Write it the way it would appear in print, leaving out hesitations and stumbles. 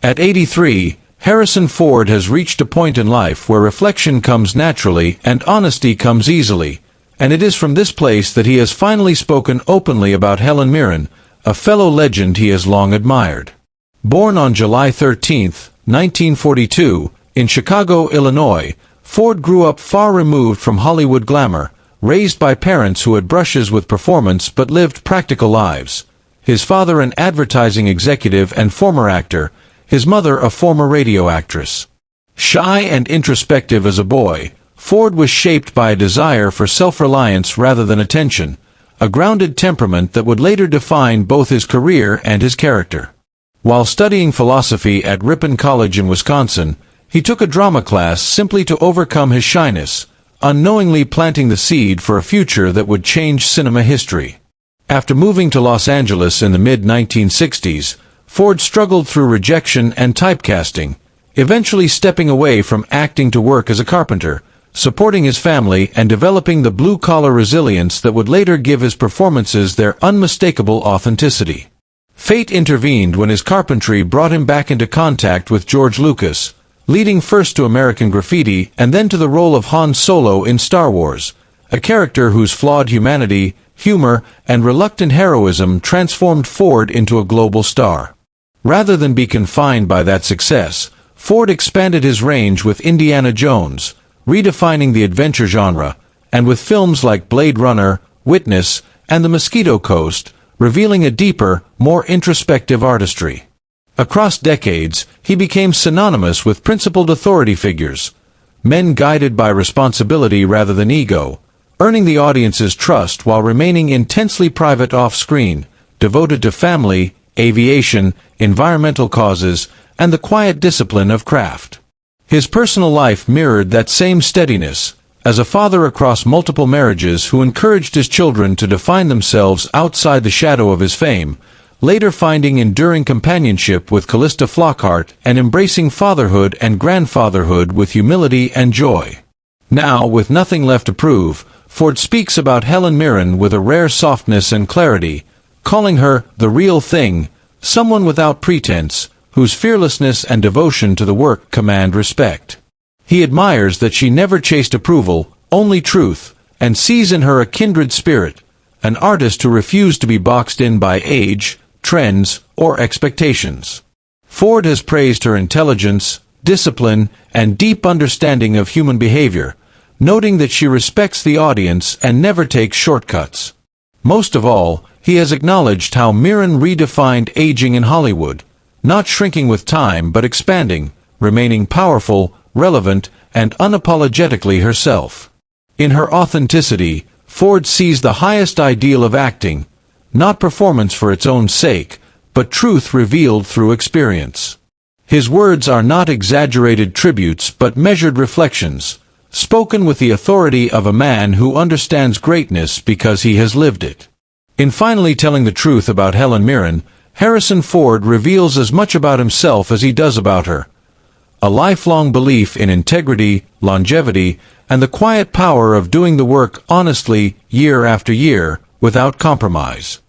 At 83, Harrison Ford has reached a point in life where reflection comes naturally and honesty comes easily, and it is from this place that he has finally spoken openly about Helen Mirren, a fellow legend he has long admired. Born on July 13, 1942, in Chicago, Illinois, Ford grew up far removed from Hollywood glamour, raised by parents who had brushes with performance but lived practical lives. His father an advertising executive and former actor, his mother a former radio actress. Shy and introspective as a boy, Ford was shaped by a desire for self-reliance rather than attention, a grounded temperament that would later define both his career and his character. While studying philosophy at Ripon College in Wisconsin, he took a drama class simply to overcome his shyness, unknowingly planting the seed for a future that would change cinema history. After moving to Los Angeles in the mid-1960s, Ford struggled through rejection and typecasting, eventually stepping away from acting to work as a carpenter, supporting his family and developing the blue-collar resilience that would later give his performances their unmistakable authenticity. Fate intervened when his carpentry brought him back into contact with George Lucas, leading first to American Graffiti and then to the role of Han Solo in Star Wars, a character whose flawed humanity, humor, and reluctant heroism transformed Ford into a global star. Rather than be confined by that success, Ford expanded his range with Indiana Jones, redefining the adventure genre, and with films like Blade Runner, Witness, and The Mosquito Coast, revealing a deeper, more introspective artistry. Across decades, he became synonymous with principled authority figures, men guided by responsibility rather than ego, earning the audience's trust while remaining intensely private off-screen, devoted to family, aviation, environmental causes, and the quiet discipline of craft. His personal life mirrored that same steadiness, as a father across multiple marriages who encouraged his children to define themselves outside the shadow of his fame, later finding enduring companionship with Callista Flockhart and embracing fatherhood and grandfatherhood with humility and joy. Now, with nothing left to prove, Ford speaks about Helen Mirren with a rare softness and clarity, calling her the real thing, someone without pretense, whose fearlessness and devotion to the work command respect. He admires that she never chased approval, only truth, and sees in her a kindred spirit, an artist who refused to be boxed in by age, trends, or expectations. Ford has praised her intelligence, discipline, and deep understanding of human behavior, noting that she respects the audience and never takes shortcuts. Most of all, he has acknowledged how Mirren redefined aging in Hollywood, not shrinking with time but expanding, remaining powerful, relevant, and unapologetically herself. In her authenticity, Ford sees the highest ideal of acting, not performance for its own sake, but truth revealed through experience. His words are not exaggerated tributes but measured reflections, spoken with the authority of a man who understands greatness because he has lived it. In finally telling the truth about Helen Mirren, Harrison Ford reveals as much about himself as he does about her. A lifelong belief in integrity, longevity, and the quiet power of doing the work honestly, year after year, without compromise.